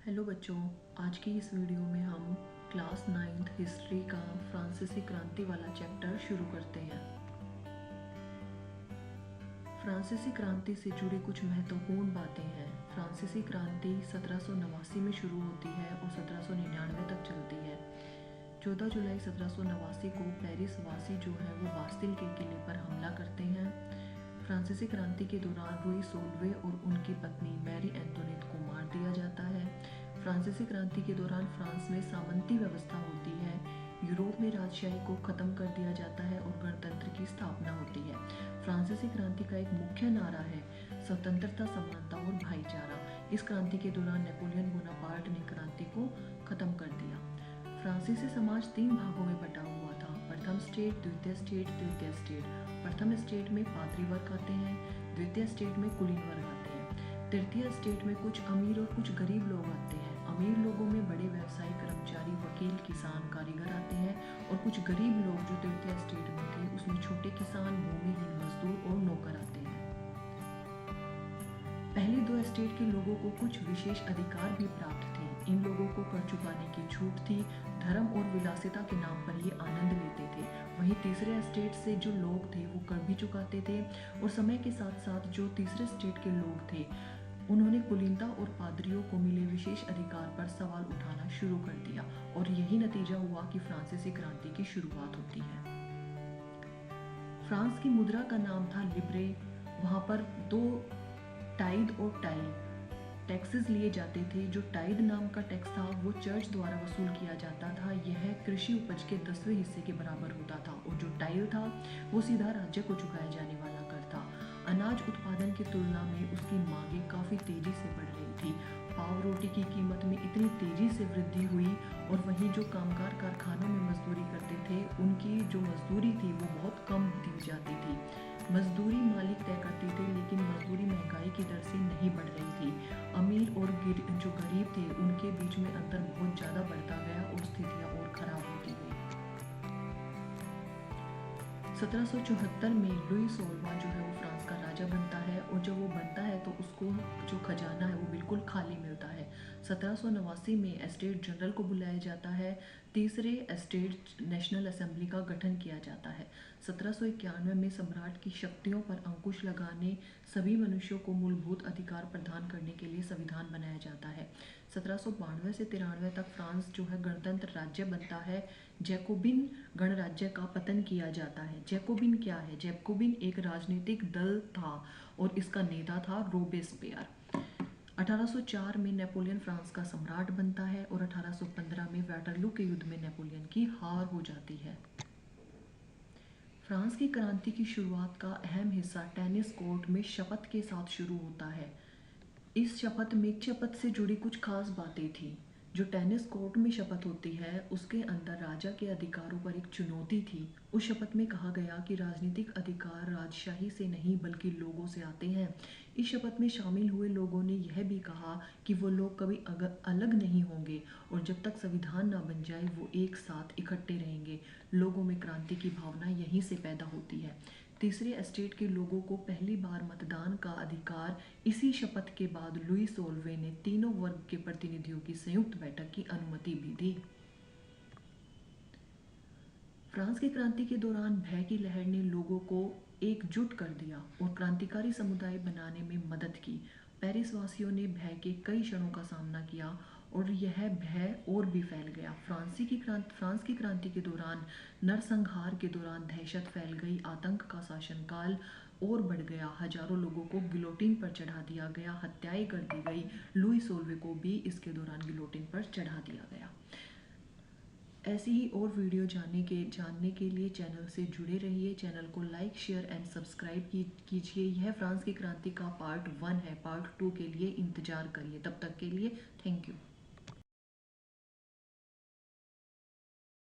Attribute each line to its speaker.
Speaker 1: Hello बच्चों, आज की इस वीडियो में हम क्लास 9th हिस्ट्री का फ्रांसीसी क्रांति वाला चैप्टर शुरू करते हैं। फ्रांसीसी क्रांति से जुड़ी कुछ महत्वपूर्ण बातें हैं। फ्रांसीसी क्रांति 1789 में शुरू होती है और 1799 तक चलती है। 14 जुलाई 1789 को पेरिस वासी जो है वो बास्तिल के किले पर हमला करते हैं। फ्रांसीसी क्रांति के दौरान लुई सोल्वे और उनकी पत्नी मैरी एंटोनेट को मार दिया जाता है। फ्रांसीसी क्रांति के दौरान फ्रांस में सामंती व्यवस्था होती है। यूरोप में राजशाही को खत्म कर दिया जाता है और गणतंत्र की स्थापना होती है। फ्रांसीसी क्रांति का एक मुख्य नारा है स्वतंत्रता, समानता और भाईचारा। इस क्रांति के दौरान नेपोलियन बोनापार्ट ने क्रांति को खत्म कर दिया। फ्रांसीसी समाज 3 भागों में बटा हुआ था। प्रथम स्टेट, द्वितीय स्टेट, तृतीय स्टेट। प्रथम स्टेट में पादरी वर्ग आते हैं, द्वितीय स्टेट में कुलीन वर्ग आते हैं, तृतीय स्टेट में कुछ अमीर और कुछ गरीब लोग आते हैं। अमीर लोगों में बड़े व्यवसायी, कर्मचारी, वकील, किसान, कारीगर आते हैं और कुछ गरीब लोग जो तृतीय स्टेट में थे उसमें छोटे किसान, भूमिहीन मजदूर और नौकर आते हैं। पहले 2 स्टेट के लोगों को कुछ विशेष अधिकार भी प्राप्त थे। इन लोगों को कर चुकाने की छूट थी। धर्म और विलासिता के नाम पर ये आनंद लेते थे। वहीं तीसरे स्टेट से जो लोग थे वो कर भी चुकाते थे और समय के साथ साथ जो तीसरे स्टेट के लोग थे उन्होंने कुलीनता और पादरियों को मिले विशेष अधिकार पर सवाल उठाना शुरू कर दिया और यही नतीजा हुआ कि फ्रांसीसी क्रांति की शुरुआत होती है। फ्रांस की मुद्रा का नाम था लिब्रे। वहां पर 2 टाइड और टाई टैक्सेस लिए जाते थे। जो टाइड नाम का टैक्स था वो चर्च द्वारा वसूल किया जाता था। यह कृषि उपज के 10वें हिस्से के बराबर होता था और जो टाइल था वो सीधा राज्य को चुकाया जाने वाला कर था। अनाज उत्पादन की तुलना में उसकी मांगे काफ़ी तेजी से बढ़ रही थी। पाव रोटी की कीमत में इतनी तेजी से वृद्धि हुई और वहीं जो कामगार कारखानों में मजदूरी करते थे उनकी जो मजदूरी थी वो बहुत कम दी जाती थी। मजदूरी मालिक तय करते थे लेकिन मजदूरी महंगाई की दर से नहीं बढ़ रही थी। अमीर और जो गरीब थे उनके बीच में अंतर बहुत ज़्यादा बढ़ता गया और स्थितियाँ और खराब होती गई। 1774 में लुई सोलवा जो है वो फ्रांस का राजा बनता है और जब वो बनता है तो उसको जो खजाना है वो बिल्कुल खाली मिलता है। 1789 में एस्टेट जनरल को बुलाया जाता है। तीसरे एस्टेट नेशनल असेंबली का गठन किया जाता है। 1791 में सम्राट की शक्तियों पर अंकुश लगाने, सभी मनुष्यों को मूलभूत अधिकार प्रदान करने के लिए संविधान बनाया जाता है। 1792 से 93 तक फ्रांस जो है गणतंत्र राज्य बनता है। जैकोबिन गणराज्य का पतन किया जाता है। जैकोबिन क्या है? जैकोबिन एक राजनीतिक दल था और इसका नेता था रोबेस्पियर। 1804 में नेपोलियन फ्रांस का सम्राट बनता है और 1815 में वाटरलू के युद्ध में नेपोलियन की हार हो जाती है। फ्रांस की क्रांति की शुरुआत का अहम हिस्सा टेनिस कोर्ट में शपथ के साथ शुरू होता है। इस शपथ से जुड़ी कुछ खास बातें थी। जो टेनिस कोर्ट में शपथ होती है उसके अंदर राजा के अधिकारों पर एक चुनौती थी। उस शपथ में कहा गया कि राजनीतिक अधिकार राजशाही से नहीं बल्कि लोगों से आते हैं। इस शपथ में शामिल हुए लोगों ने यह भी कहा कि वो लोग कभी अलग नहीं होंगे और जब तक संविधान न बन जाए वो एक साथ इकट्ठे रहेंगे। लोगों में क्रांति की भावना यहीं से पैदा होती है। तीसरे एस्टेट के लोगों को पहली बार मतदान का अधिकार इसी शपथ के बाद लुई सोल्वे ने तीनों वर्ग के प्रतिनिधियों की संयुक्त बैठक की अनुमति भी दी। फ्रांस की क्रांति के दौरान भय की लहर ने लोगों को एकजुट कर दिया और क्रांतिकारी समुदाय बनाने में मदद की। पेरिस वासियों ने भय के कई क्षणों का सामना किया और यह भय और भी फैल गया। फ्रांस की क्रांति के दौरान नरसंहार के दौरान दहशत फैल गई। आतंक का शासनकाल और बढ़ गया। हजारों लोगों को गिलोटिन पर चढ़ा दिया गया, हत्याएं कर दी गई। लुई सोल्वे को भी इसके दौरान गिलोटिन पर चढ़ा दिया गया। ऐसी ही और वीडियो जानने के लिए चैनल से जुड़े रहिए। चैनल को लाइक, शेयर एंड सब्सक्राइब कीजिए। यह फ्रांस की क्रांति का पार्ट 1 है। पार्ट 2 के लिए इंतजार करिए। तब तक के लिए थैंक यू।